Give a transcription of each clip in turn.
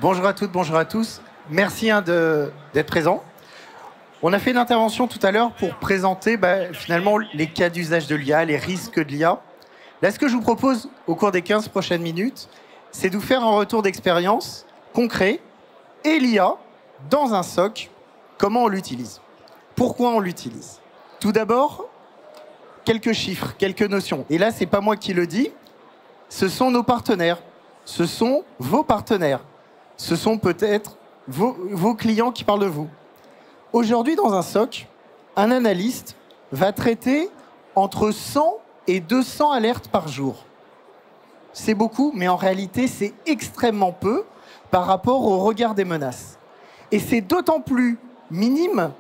Bonjour à toutes, bonjour à tous. Merci d'être présents. On a fait une intervention tout à l'heure pour présenter finalement les cas d'usage de l'IA, les risques de l'IA. Là, ce que je vous propose au cours des 15 prochaines minutes, c'est de vous faire un retour d'expérience concret et l'IA dans un SOC, comment on l'utilise. Pourquoi on l'utilise? Tout d'abord, quelques chiffres, quelques notions. Et là, ce n'est pas moi qui le dis, ce sont nos partenaires, ce sont vos partenaires, ce sont peut-être vos clients qui parlent de vous. Aujourd'hui, dans un SOC, un analyste va traiter entre 100 et 200 alertes par jour. C'est beaucoup, mais en réalité, c'est extrêmement peu par rapport au regard des menaces. Et c'est d'autant plus minime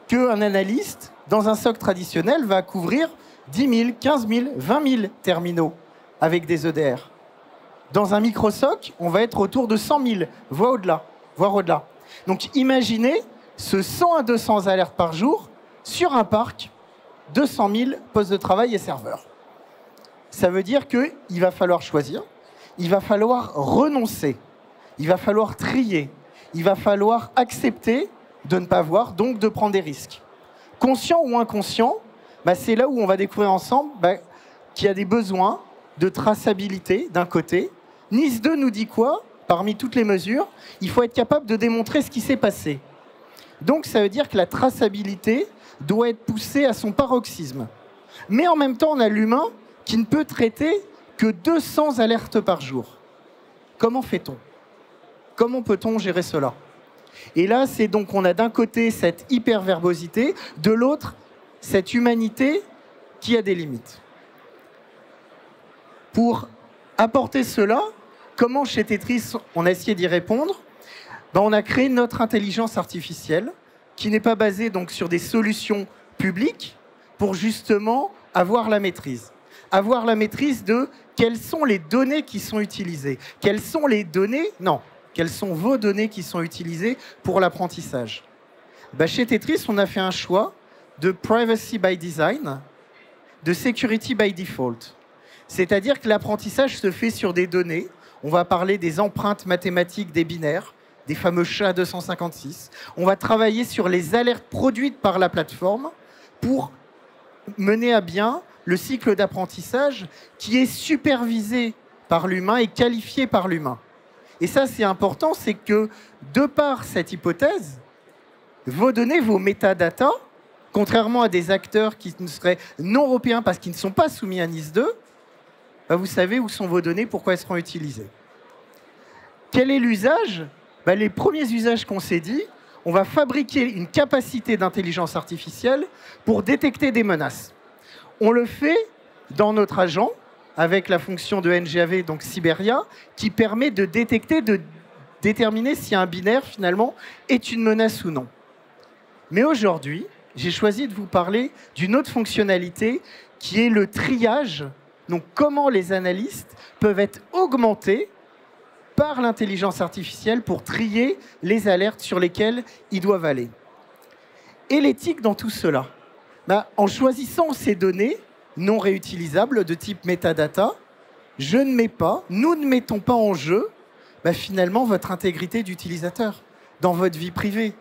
qu'un analyste, dans un SOC traditionnel, va couvrir 10 000, 15 000, 20 000 terminaux avec des EDR. Dans un micro-SOC, on va être autour de 100 000, voire au-delà. Donc imaginez ce 100 à 200 alertes par jour sur un parc, 200 000 postes de travail et serveurs. Ça veut dire qu'il va falloir choisir, il va falloir renoncer, il va falloir trier, il va falloir accepter de ne pas voir, donc de prendre des risques. Conscient ou inconscient, c'est là où on va découvrir ensemble qu'il y a des besoins de traçabilité d'un côté. NIS 2 nous dit quoi? Parmi toutes les mesures, il faut être capable de démontrer ce qui s'est passé. Donc ça veut dire que la traçabilité doit être poussée à son paroxysme. Mais en même temps, on a l'humain qui ne peut traiter que 200 alertes par jour. Comment fait-on? Comment peut-on gérer cela? Et là, c'est donc, on a d'un côté cette hyperverbosité, de l'autre, cette humanité qui a des limites. Pour apporter cela, comment chez Tetris, on a essayé d'y répondre? On a créé notre intelligence artificielle qui n'est pas basée donc, sur des solutions publiques pour justement avoir la maîtrise. Avoir la maîtrise de quelles sont les données qui sont utilisées. Quelles sont les données? Non. Quelles sont vos données qui sont utilisées pour l'apprentissage? Chez Tetris, on a fait un choix de privacy by design, de security by default. C'est-à-dire que l'apprentissage se fait sur des données. On va parler des empreintes mathématiques des binaires, des fameux SHA-256. On va travailler sur les alertes produites par la plateforme pour mener à bien le cycle d'apprentissage qui est supervisé par l'humain et qualifié par l'humain. Et ça, c'est important, c'est que, de par cette hypothèse, vos données, vos métadatas, contrairement à des acteurs qui ne seraient non européens parce qu'ils ne sont pas soumis à NIS 2, vous savez où sont vos données, pourquoi elles seront utilisées. Quel est l'usage? Les premiers usages qu'on s'est dit, on va fabriquer une capacité d'intelligence artificielle pour détecter des menaces. On le fait dans notre agent, avec la fonction de NGAV, donc Siberia, qui permet de détecter, de déterminer si un binaire, finalement, est une menace ou non. Mais aujourd'hui, j'ai choisi de vous parler d'une autre fonctionnalité qui est le triage. Donc, comment les analystes peuvent être augmentés par l'intelligence artificielle pour trier les alertes sur lesquelles ils doivent aller. Et l'éthique dans tout cela? En choisissant ces données non réutilisables de type metadata, nous ne mettons pas en jeu finalement votre intégrité d'utilisateur dans votre vie privée.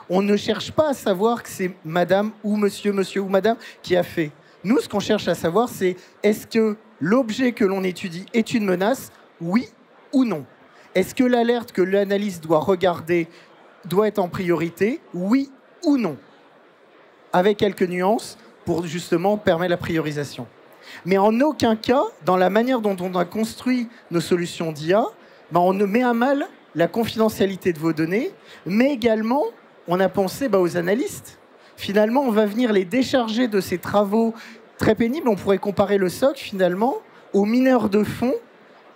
On ne cherche pas à savoir que c'est madame ou monsieur ou madame qui a fait. Nous, ce qu'on cherche à savoir, c'est est-ce que l'objet que l'on étudie est une menace, oui ou non? Est-ce que l'alerte que l'analyste doit regarder doit être en priorité, oui ou non? Avec quelques nuances pour justement permettre la priorisation. Mais en aucun cas, dans la manière dont on a construit nos solutions d'IA, on ne met à mal la confidentialité de vos données, mais également, on a pensé aux analystes. Finalement, on va venir les décharger de ces travaux très pénibles. On pourrait comparer le SOC, finalement, aux mineurs de fond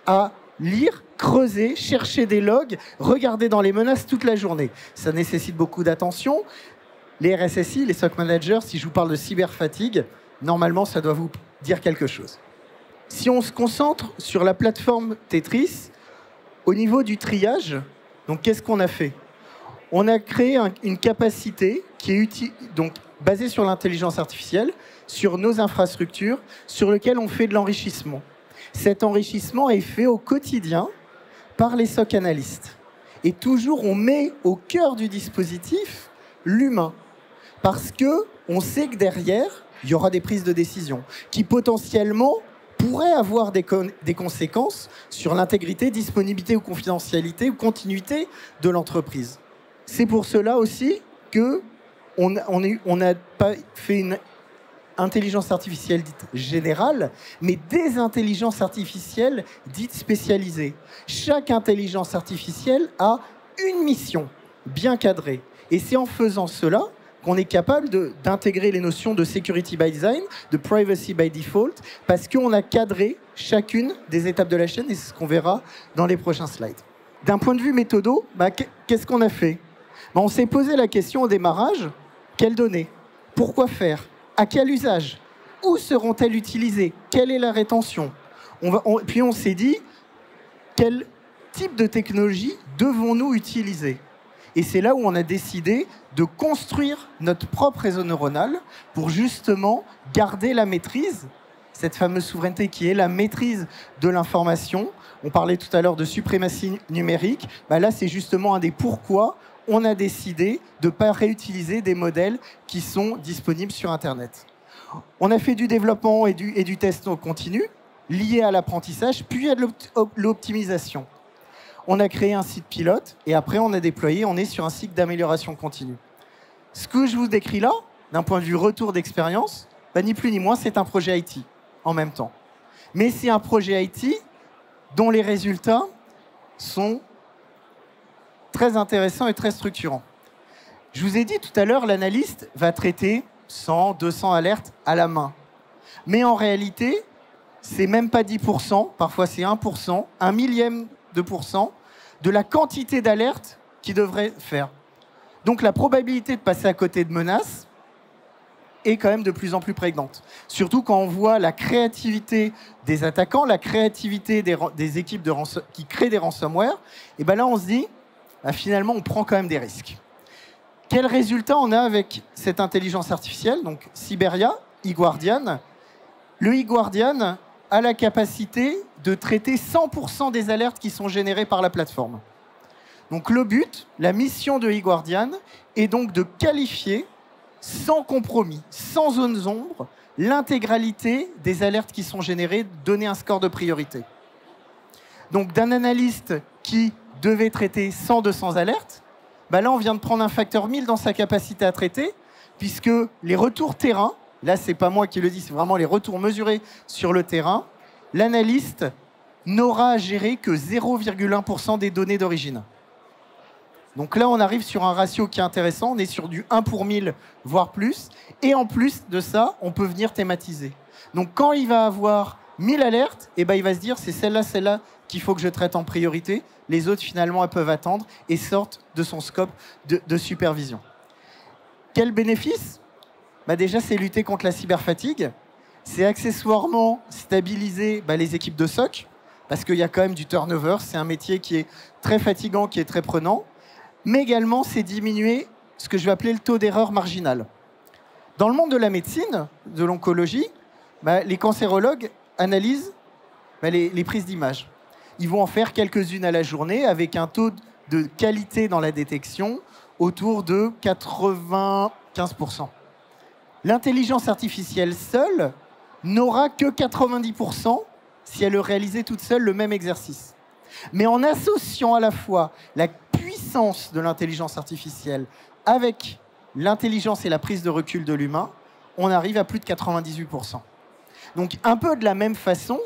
à lire, creuser, chercher des logs, regarder dans les menaces toute la journée. Ça nécessite beaucoup d'attention. Les RSSI, les SOC managers, si je vous parle de cyberfatigue, normalement, ça doit vous dire quelque chose. Si on se concentre sur la plateforme Tetris, au niveau du triage, donc qu'est-ce qu'on a fait? On a créé une capacité qui est basée sur l'intelligence artificielle, sur nos infrastructures, sur lesquelles on fait de l'enrichissement. Cet enrichissement est fait au quotidien par les SOC analystes. Et toujours, on met au cœur du dispositif l'humain. Parce qu'on sait que derrière, il y aura des prises de décision qui potentiellement pourraient avoir des conséquences sur l'intégrité, disponibilité ou confidentialité ou continuité de l'entreprise. C'est pour cela aussi qu'on n'a pas fait une intelligence artificielle dite générale, mais des intelligences artificielles dites spécialisées. Chaque intelligence artificielle a une mission bien cadrée. Et c'est en faisant cela qu'on est capable d'intégrer les notions de security by design, de privacy by default, parce qu'on a cadré chacune des étapes de la chaîne, et c'est ce qu'on verra dans les prochains slides. D'un point de vue méthodo, qu'est-ce qu'on a fait? On s'est posé la question au démarrage, quelles données? Pourquoi faire? À quel usage? Où seront-elles utilisées? Quelle est la rétention? Puis on s'est dit, quel type de technologie devons-nous utiliser? Et c'est là où on a décidé de construire notre propre réseau neuronal pour justement garder la maîtrise, cette fameuse souveraineté qui est la maîtrise de l'information. On parlait tout à l'heure de suprématie numérique. Là, c'est justement un des pourquoi on a décidé de ne pas réutiliser des modèles qui sont disponibles sur Internet. On a fait du développement et du test continu lié à l'apprentissage, puis à de l'optimisation. On a créé un site pilote et après on a déployé, on est sur un cycle d'amélioration continue. Ce que je vous décris là, d'un point de vue retour d'expérience, ni plus ni moins, c'est un projet IT en même temps. Mais c'est un projet IT dont les résultats sont très intéressants et très structurants. Je vous ai dit tout à l'heure, l'analyste va traiter 100, 200 alertes à la main. Mais en réalité, c'est même pas 10%, parfois c'est 1%, 1 millième de pourcent de la quantité d'alertes qu'il devrait faire. Donc la probabilité de passer à côté de menaces est quand même de plus en plus prégnante. Surtout quand on voit la créativité des attaquants, la créativité des équipes qui créent des ransomware, et là on se dit, finalement on prend quand même des risques. Quel résultat on a avec cette intelligence artificielle? Donc Cyberia, eGuardian. Le eGuardian a la capacité de traiter 100% des alertes qui sont générées par la plateforme. Donc le but, la mission de eGuardian est donc de qualifier sans compromis, sans zones d'ombre, l'intégralité des alertes qui sont générées, donner un score de priorité. Donc d'un analyste qui devait traiter 100-200 alertes, là on vient de prendre un facteur 1000 dans sa capacité à traiter, puisque les retours terrain, là c'est pas moi qui le dis, c'est vraiment les retours mesurés sur le terrain, l'analyste n'aura à gérer que 0,1% des données d'origine. Donc là, on arrive sur un ratio qui est intéressant. On est sur du 1 pour 1000, voire plus. Et en plus de ça, on peut venir thématiser. Donc quand il va avoir 1000 alertes, il va se dire, c'est celle-là qu'il faut que je traite en priorité. Les autres, finalement, elles peuvent attendre et sortent de son scope de supervision. Quel bénéfice? Déjà, c'est lutter contre la cyberfatigue. C'est accessoirement stabiliser les équipes de SOC, parce qu'il y a quand même du turnover. C'est un métier qui est très fatigant, qui est très prenant. Mais également, c'est diminuer ce que je vais appeler le taux d'erreur marginal. Dans le monde de la médecine, de l'oncologie, les cancérologues analysent les prises d'images. Ils vont en faire quelques-unes à la journée avec un taux de qualité dans la détection autour de 95%. L'intelligence artificielle seule n'aura que 90% si elle réalisait toute seule le même exercice. Mais en associant à la fois la puissance de l'intelligence artificielle avec l'intelligence et la prise de recul de l'humain, on arrive à plus de 98%. Donc un peu de la même façon,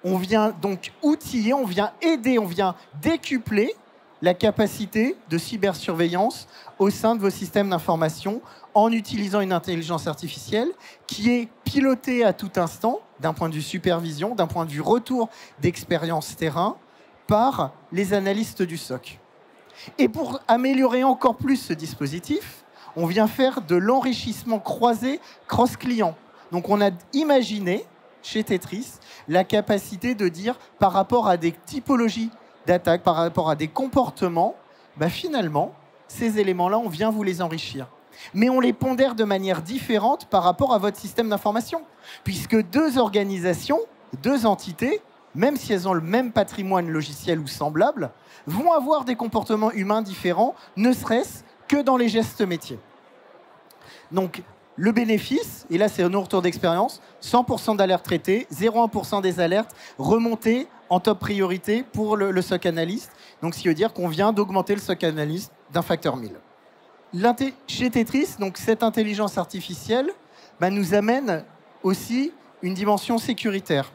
on vient donc outiller, on vient aider, on vient décupler la capacité de cybersurveillance au sein de vos systèmes d'information en utilisant une intelligence artificielle qui est pilotée à tout instant, d'un point de vue supervision, d'un point de vue retour d'expérience terrain, par les analystes du SOC. Et pour améliorer encore plus ce dispositif, on vient faire de l'enrichissement croisé cross-client. Donc on a imaginé, chez Tetris, la capacité de dire, par rapport à des typologies d'attaques, par rapport à des comportements, finalement, ces éléments-là, on vient vous les enrichir. Mais on les pondère de manière différente par rapport à votre système d'information. Puisque deux organisations, deux entités, même si elles ont le même patrimoine logiciel ou semblable, vont avoir des comportements humains différents, ne serait-ce que dans les gestes métiers. Donc, le bénéfice, et là c'est nos retours d'expérience, 100% d'alertes traitées, 0,1% des alertes remontées en top priorité pour le SOC analyst. Donc, ce qui veut dire qu'on vient d'augmenter le SOC analyst d'un facteur 1000. Chez Tetris, donc, cette intelligence artificielle nous amène aussi une dimension sécuritaire.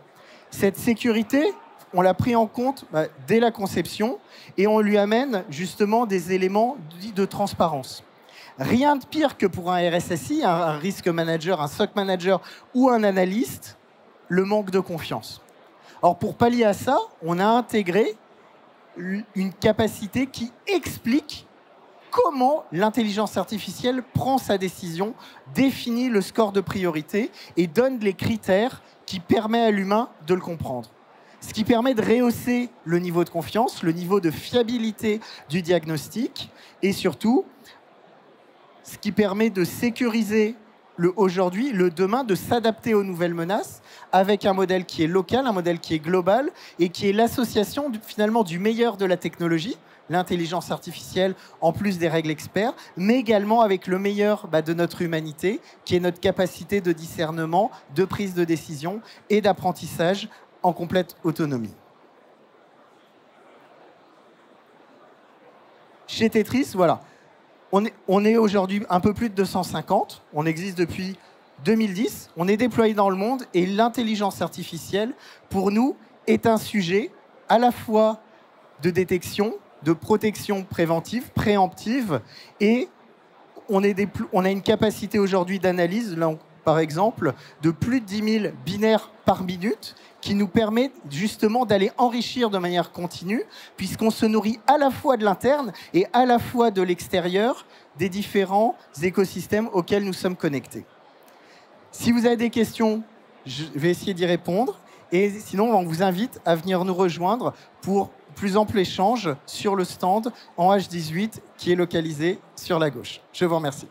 Cette sécurité, on l'a pris en compte dès la conception et on lui amène justement des éléments de transparence. Rien de pire que pour un RSSI, un risk manager, un SOC manager ou un analyste, le manque de confiance. Or, pour pallier à ça, on a intégré une capacité qui explique comment l'intelligence artificielle prend sa décision, définit le score de priorité et donne les critères qui permettent à l'humain de le comprendre. Ce qui permet de rehausser le niveau de confiance, le niveau de fiabilité du diagnostic et surtout, ce qui permet de sécuriser le aujourd'hui, le demain, de s'adapter aux nouvelles menaces avec un modèle qui est local, un modèle qui est global et qui est l'association finalement du meilleur de la technologie, l'intelligence artificielle en plus des règles experts, mais également avec le meilleur de notre humanité, qui est notre capacité de discernement, de prise de décision et d'apprentissage en complète autonomie. Chez Tetris, voilà. On est aujourd'hui un peu plus de 250. On existe depuis 2010. On est déployé dans le monde et l'intelligence artificielle, pour nous, est un sujet à la fois de détection, de protection préventive, préemptive, et on a une capacité aujourd'hui d'analyse, par exemple, de plus de 10 000 binaires par minute, qui nous permet justement d'aller enrichir de manière continue, puisqu'on se nourrit à la fois de l'interne et à la fois de l'extérieur des différents écosystèmes auxquels nous sommes connectés. Si vous avez des questions, je vais essayer d'y répondre. Et sinon, on vous invite à venir nous rejoindre pour plus ample échange sur le stand en H18 qui est localisé sur la gauche. Je vous remercie.